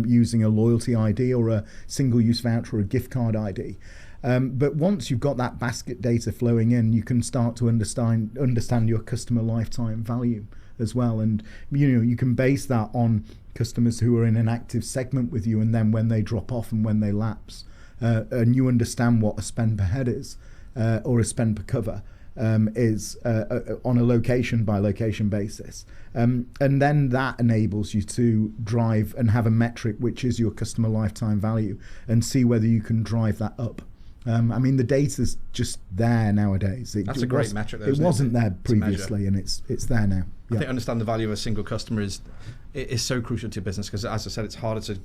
using a loyalty ID or a single-use voucher or a gift card ID. But once you've got that basket data flowing in, you can start to understand your customer lifetime value as well. And you can base that on customers who are in an active segment with you, and then when they drop off and when they lapse, and you understand what a spend per head is. Or a spend per cover is on a location by location basis. And then that enables you to drive and have a metric which is your customer lifetime value, and see whether you can drive that up. I mean, the data's just there nowadays. That's a great metric, though, it wasn't there previously, and it's there now. I think understand the value of a single customer is so crucial to your business, because, as I said, it's harder to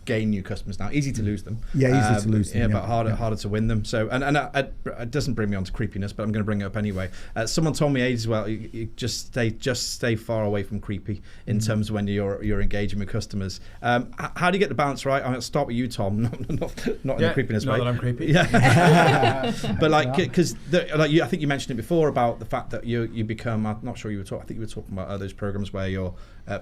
gain new customers now. Easy to lose them. Yeah, easy to lose them. But harder to win them. So, and it doesn't bring me on to creepiness, but I'm going to bring it up anyway. Someone told me ages well, you just stay far away from creepy in terms of when you're engaging with customers. How do you get the balance right? I'll start with you, Tom. Not in the creepiness way. Not that I'm creepy. Yeah. But because I think you mentioned it before about the fact that you become. I'm not sure you were talking. I think you were talking about those programs where your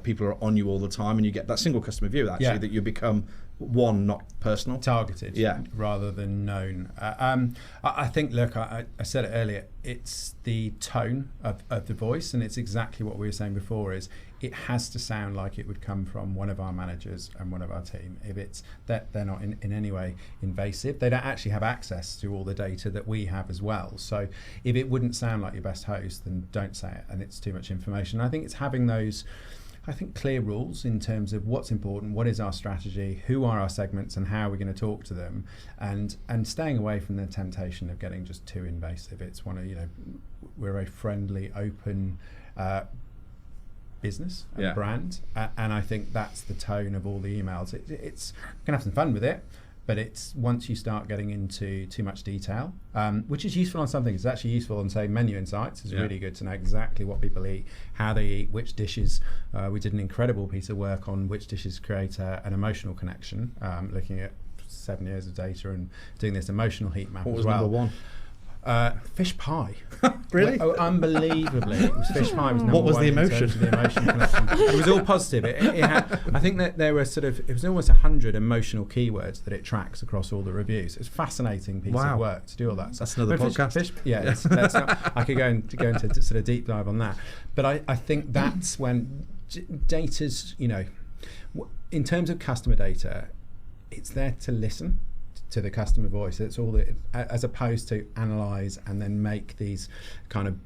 people are on you all the time, and you get that single customer view actually that you become one, not personal, targeted, rather than known. I think, look, I said it earlier, it's the tone of the voice, and it's exactly what we were saying before, is it has to sound like it would come from one of our managers and one of our team. If it's that they're not in any way invasive, they don't actually have access to all the data that we have as well. So if it wouldn't sound like your best host, then don't say it, and it's too much information. I think it's having those clear rules in terms of what's important, what is our strategy, who are our segments, and how we're going to talk to them, and staying away from the temptation of getting just too invasive. It's we're a friendly, open business and brand, and I think that's the tone of all the emails. It's you can have some fun with it, but it's once you start getting into too much detail, which is useful on some things. It's actually useful on, say, menu insights. It's really good to know exactly what people eat, how they eat, which dishes. We did an incredible piece of work on which dishes create an emotional connection, looking at 7 years of data and doing this emotional heat map as well. What was number one? Fish pie. Really? Unbelievably. It was fish pie was number what was one the in emotion? terms of the emotion connection. It was all positive. It had, I think that there were it was almost 100 emotional keywords that it tracks across all the reviews. It's a fascinating piece of work to do all that. That's another podcast. I could go into sort of deep dive on that. But I think that's when data's, in terms of customer data, it's there to listen to the customer voice. It's all as opposed to analyze and then make these kind of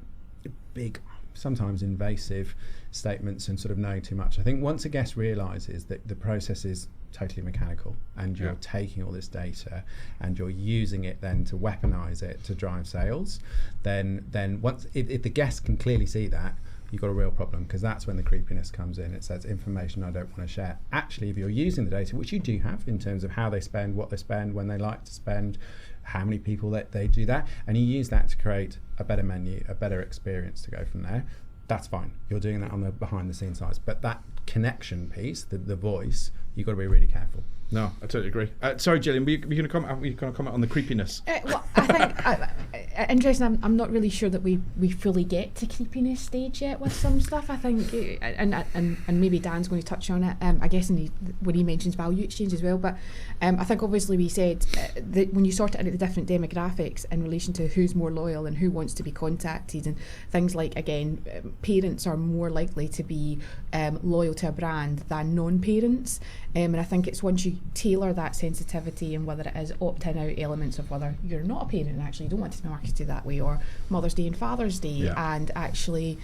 big sometimes invasive statements and sort of knowing too much. I think once a guest realises that the process is totally mechanical and you're taking all this data and you're using it then to weaponize it to drive sales, then once if the guest can clearly see that, you've got a real problem, because that's when the creepiness comes in. It says information I don't want to share. Actually, if you're using the data, which you do have in terms of how they spend, what they spend, when they like to spend, how many people that they do that, and you use that to create a better menu, a better experience to go from there, that's fine. You're doing that on the behind the scenes side. But that connection piece, the voice, you've got to be really careful. No, I totally agree. Sorry, Gillian, were you going to comment on the creepiness? Well, I think interesting. I'm not really sure that we fully get to creepiness stage yet with some stuff. I think, and maybe Dan's going to touch on it. I guess when he mentions value exchange as well. But I think obviously we said that when you sort it out the different demographics in relation to who's more loyal and who wants to be contacted, and things like, again, parents are more likely to be loyal to a brand than non-parents. And I think it's once you tailor that sensitivity, and whether it is opt-in out elements of whether you're not a parent and actually don't want to be marketed that way, or Mother's Day and Father's Day, and actually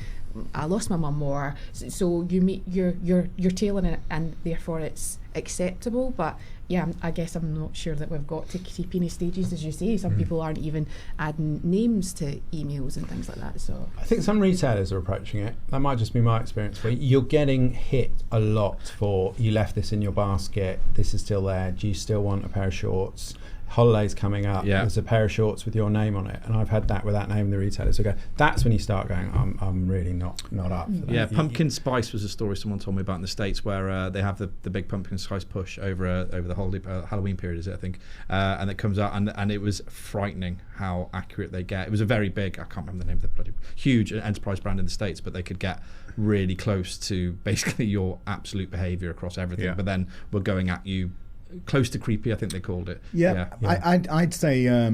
I lost my mum more, so you're tailoring it, and therefore it's acceptable. But yeah, I guess I'm not sure that we've got to creepiness stages, as you say. Some people aren't even adding names to emails and things like that. So I think some retailers are approaching it. That might just be my experience. Where you're getting hit a lot for, you left this in your basket, this is still there, do you still want a pair of shorts? Holidays coming up, there's a pair of shorts with your name on it, and I've had that without naming the retailer. So that's when you start going, I'm really not up for that. Yeah, pumpkin spice was a story someone told me about in the States, where they have the big pumpkin spice push over the holiday Halloween period, is it, I think, and it comes out, and it was frightening how accurate they get. It was a very big, I can't remember the name of the bloody huge enterprise brand in the States, but they could get really close to basically your absolute behaviour across everything. But then we're going at you close to creepy, I think they called it. I'd say I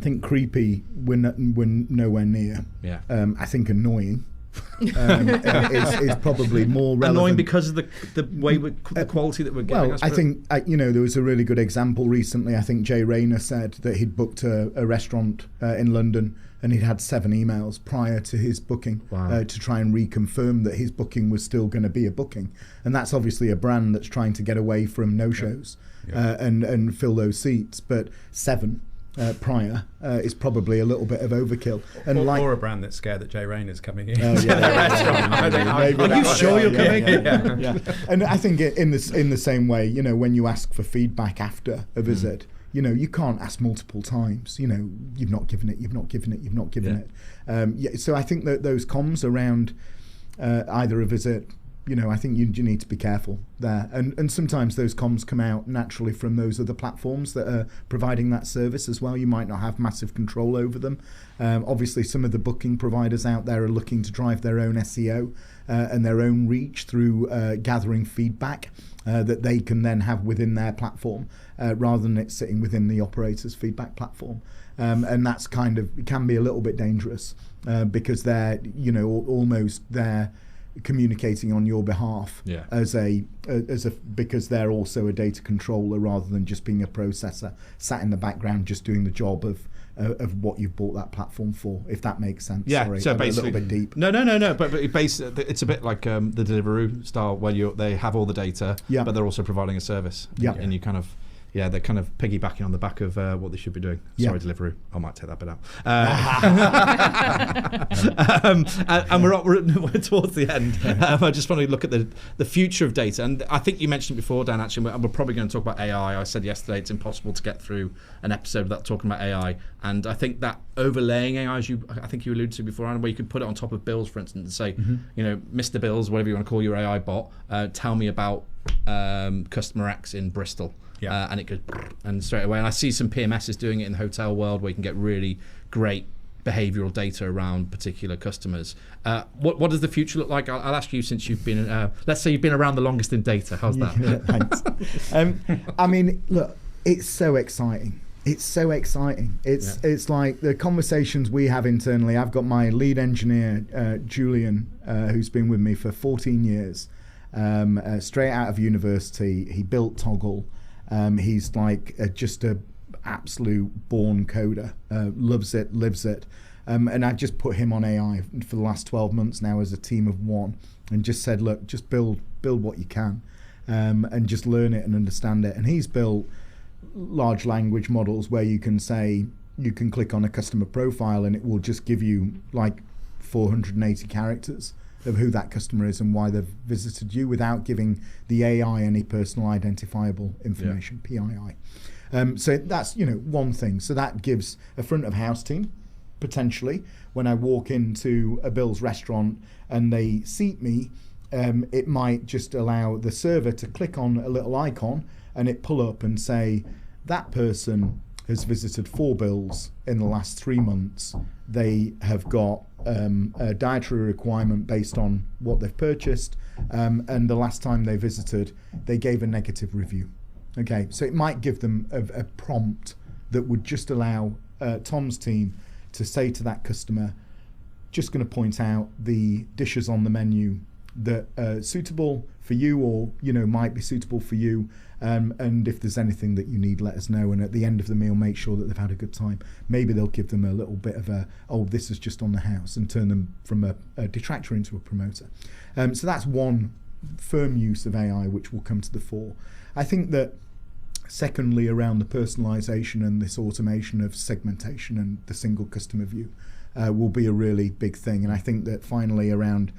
think creepy we're nowhere near. I think annoying is probably more relevant. Annoying because of the way the quality that we're getting. Well, I think there was a really good example recently. I think Jay Rayner said that he'd booked a restaurant in London, and he'd had 7 emails prior to his booking to try and reconfirm that his booking was still going to be a booking. And that's obviously a brand that's trying to get away from no-shows and fill those seats. But 7 prior is probably a little bit of overkill. And or a brand that's scared that Jay Rayner's coming in. Are you sure you're coming in? Yeah. And I think in the same way, when you ask for feedback after a visit, you can't ask multiple times. You've not given it, you've not given it, you've not given it. So I think that those comms around either a visit, I think you need to be careful there. And sometimes those comms come out naturally from those other platforms that are providing that service as well. You might not have massive control over them. Obviously, some of the booking providers out there are looking to drive their own SEO and their own reach through gathering feedback that they can then have within their platform rather than it sitting within the operator's feedback platform. And that's it can be a little bit dangerous because they're, almost they're communicating on your behalf because they're also a data controller rather than just being a processor sat in the background just doing the job of what you've bought that platform for, if that makes sense. Sorry, so basically a little bit deep. No, but it's a bit like the Deliveroo style where they have all the data, but they're also providing a service. And you kind of they're kind of piggybacking on the back of what they should be doing. Sorry, Deliveroo. I might take that bit out. And we're towards the end. I just want to look at the future of data. And I think you mentioned it before, Dan, actually, we're probably going to talk about AI. I said yesterday it's impossible to get through an episode without talking about AI. And I think that overlaying AI, as I think you alluded to before, where you could put it on top of Bills, for instance, and say, Mr. Bills, whatever you want to call your AI bot, tell me about customer X in Bristol. And it goes and straight away. And I see some PMSs doing it in the hotel world where you can get really great behavioural data around particular customers. What does the future look like? I'll ask you, since you've been, let's say you've been around the longest in data. How's that? Thanks. Look, it's so exciting. It's like the conversations we have internally. I've got my lead engineer, Julian, who's been with me for 14 years, straight out of university. He built Toggle. He's like just a absolute born coder, loves it, lives it. And I've just put him on AI for the last 12 months now as a team of one, and just said, look, just build what you can, and just learn it and understand it. And he's built large language models where you can click on a customer profile and it will just give you like 480 characters of who that customer is and why they've visited you, without giving the AI any personal identifiable information, PII. So that's one thing. So that gives a front of house team, potentially, when I walk into a Bill's restaurant and they seat me, it might just allow the server to click on a little icon and it pull up and say, that person has visited 4 Bills in the last 3 months. They have got a dietary requirement based on what they've purchased, and the last time they visited, they gave a negative review. Okay, so it might give them a prompt that would just allow Tom's team to say to that customer, just going to point out the dishes on the menu that are suitable for you, or might be suitable for you, and if there's anything that you need, let us know, and at the end of the meal make sure that they've had a good time. Maybe they'll give them a little bit of this is just on the house, and turn them from a detractor into a promoter. So that's one firm use of AI which will come to the fore. I think that secondly, around the personalisation and this automation of segmentation and the single customer view will be a really big thing. And I think that finally around,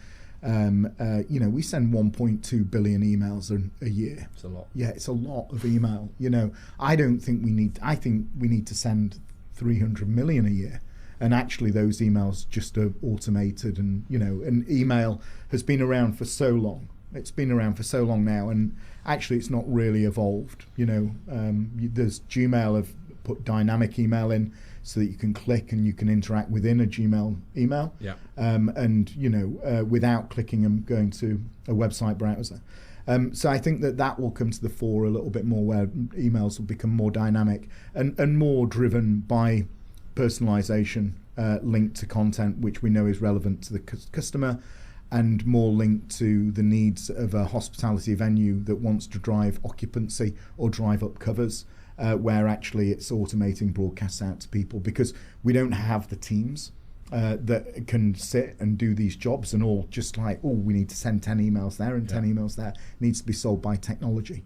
we send 1.2 billion emails a year. It's a lot. Yeah, it's a lot of email. I think we need to send 300 million a year. And actually those emails just are automated, and an email has been around for so long. It's been around for so long now, and actually it's not really evolved. There's Gmail have put dynamic email in so that you can click and you can interact within a Gmail email, without clicking and going to a website browser. So I think that will come to the fore a little bit more, where emails will become more dynamic and more driven by personalisation, linked to content which we know is relevant to the customer, and more linked to the needs of a hospitality venue that wants to drive occupancy or drive up covers, where actually it's automating broadcasts out to people, because we don't have the teams that can sit and do these jobs and all just like, we need to send 10 emails there and 10 emails there. It needs to be solved by technology.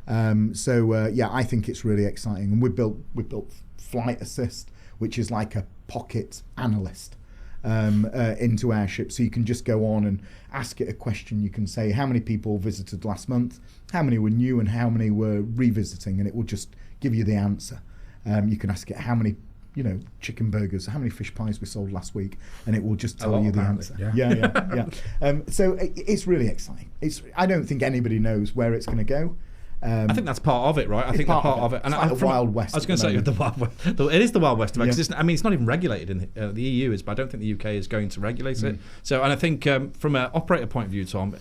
I think it's really exciting. And we built Flight Assist, which is like a pocket analyst into Airship, so you can just go on and ask it a question. You can say how many people visited last month, how many were new, and how many were revisiting, and it will just give you the answer. You can ask it how many chicken burgers, how many fish pies we sold last week, and it will just tell you the answer. So it's really exciting. I don't think anybody knows where it's going to go. I think that's part of it, right? I think that's part of it. And it's like the Wild West. I was going to say the Wild West. It is the Wild West. Because it's not even regulated in the EU is, but I don't think the UK is going to regulate it. So, and I think from an operator point of view, Tom,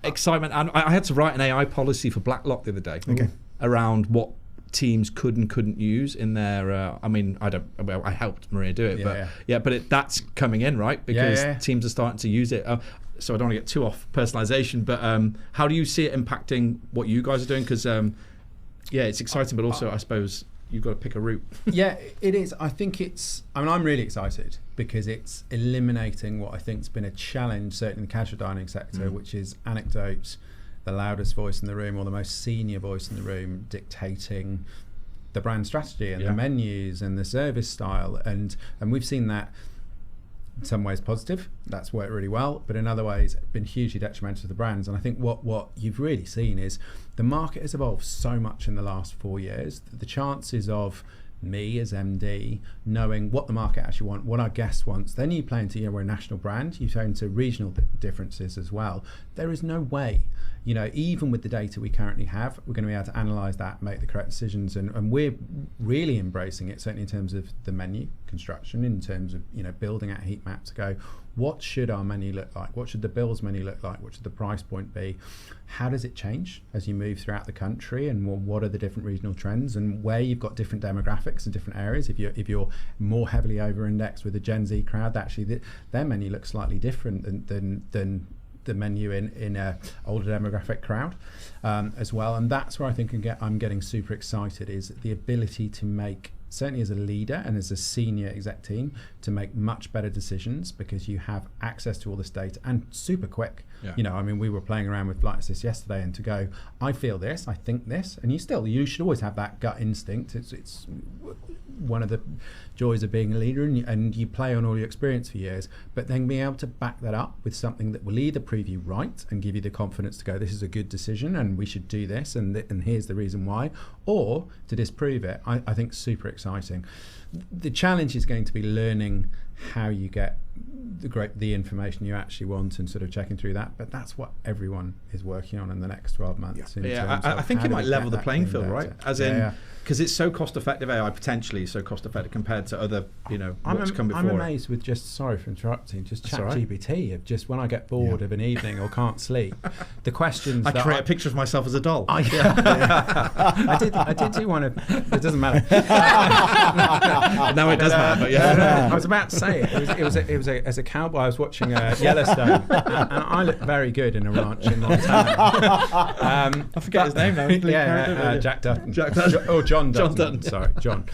excitement. And I had to write an AI policy for Blacklock the other day around what teams could and couldn't use in their. I helped Maria do it, but that's coming in, right? Because teams are starting to use it. So I don't want to get too off personalisation, but how do you see it impacting what you guys are doing? Because it's exciting, but also I suppose you've got to pick a route. Yeah, it is. I think I'm really excited because it's eliminating what I think has been a challenge, certainly in the casual dining sector, which is anecdotes, the loudest voice in the room or the most senior voice in the room dictating the brand strategy and the menus and the service style, and we've seen that. In some ways positive, that's worked really well, but in other ways been hugely detrimental to the brands. And I think what you've really seen is the market has evolved so much in the last 4 years that the chances of me as MD knowing what the market actually want, what our guest wants, then you play into, we're a national brand, you play into regional differences as well. There is no way, even with the data we currently have, we're going to be able to analyse that, make the correct decisions, and we're really embracing it, certainly in terms of the menu construction, in terms of building out heat maps to go, what should our menu look like? What should the Bill's menu look like? What should the price point be? How does it change as you move throughout the country? And what are the different regional trends? And where you've got different demographics in different areas, if you're more heavily over-indexed with the Gen Z crowd, actually their menu looks slightly different than the menu in a older demographic crowd as well. And that's where I think I'm getting super excited, is the ability to make, certainly as a leader and as a senior exec team, to make much better decisions because you have access to all this data and super quick. Yeah. You know, I mean, we were playing around with like this yesterday, and to go, I feel this, I think this, and you should always have that gut instinct. It's one of the joys of being a leader, and you play on all your experience for years, but then being able to back that up with something that will either prove you right and give you the confidence to go, this is a good decision and we should do this, and here's the reason why, or to disprove it. I think super exciting. The challenge is going to be learning how you get the information you actually want and sort of checking through that, but that's what everyone is working on in the next 12 months. I think it might level the playing field, right? As in, because it's so cost effective, AI potentially so cost effective compared to other, what's come before. I'm amazed with sorry for interrupting, just ChatGPT, of just when I get bored of an evening or can't sleep, the questions I create a picture of myself as a doll. I did do one of, it doesn't matter. No, it does matter, but yeah. I was about to say it was as a cowboy I was watching Yellowstone, and I looked very good in a ranch in Montana. I forget his name now. Jack Dutton. Or John Dutton. Sorry, John.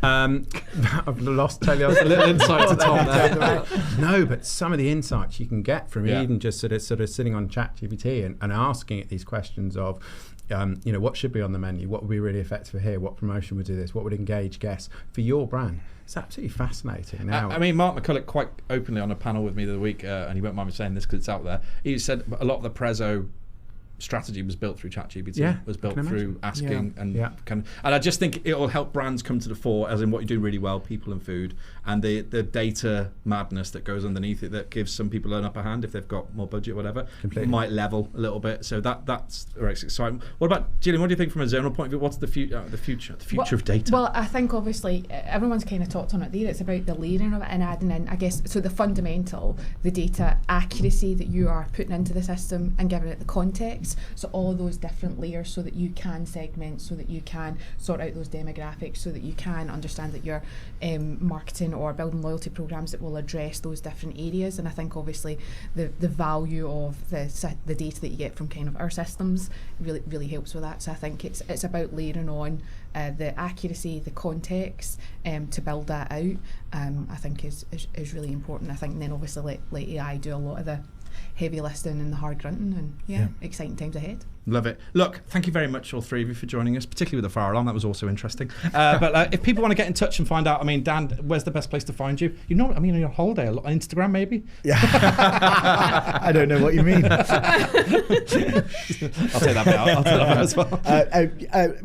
I've lost totally. A little insight to Tom there. No, but some of the insights you can get from even just sort of sitting on ChatGPT and asking it these questions of, what should be on the menu? What would be really effective here? What promotion would do this? What would engage guests for your brand? It's absolutely fascinating. Now, I mean, Mark McCulloch quite openly on a panel with me the other week, and he won't mind me saying this because it's out there. He said a lot of the Prezzo strategy was built through ChatGPT, was built through asking and I just think it will help brands come to the fore, as in what you do really well, people and food, and the data madness that goes underneath it that gives some people an upper hand if they've got more budget, whatever. Completely. Might level a little bit. So that's very exciting. What about Gillian? What do you think from a zonal point of view? What's the future of data? Well, I think obviously everyone's kind of talked on it there. It's about the layering of it and adding in, I guess, so the fundamental, the data accuracy that you are putting into the system and giving it the context. So all those different layers, so that you can segment, so that you can sort out those demographics, so that you can understand that you're marketing or building loyalty programs that will address those different areas. And I think obviously the value of the data that you get from kind of our systems really helps with that. So I think it's about layering on the accuracy, the context, to build that out. I think is really important. I think then obviously let AI do a lot of the heavy lifting and the hard grunting, and exciting times ahead. Love it. Look, thank you very much, all three of you, for joining us, particularly with the fire alarm. That was also interesting. But if people want to get in touch and find out, I mean, Dan, where's the best place to find you? On your holiday, on Instagram maybe? Yeah. I don't know what you mean. I'll take that bit out. I'll tell that as well.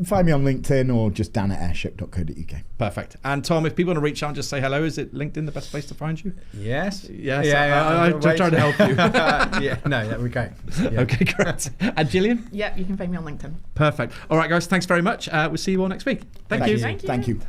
Find me on LinkedIn or just dan@airship.co.uk. Perfect. And Tom, if people want to reach out and just say hello, is it LinkedIn the best place to find you? Yes. I'm trying to help you. That'd be great. Yeah. Okay, great. And Gillian? Yeah, you can find me on LinkedIn. Perfect. All right, guys, thanks very much. We'll see you all next week. Thank you. Thank you.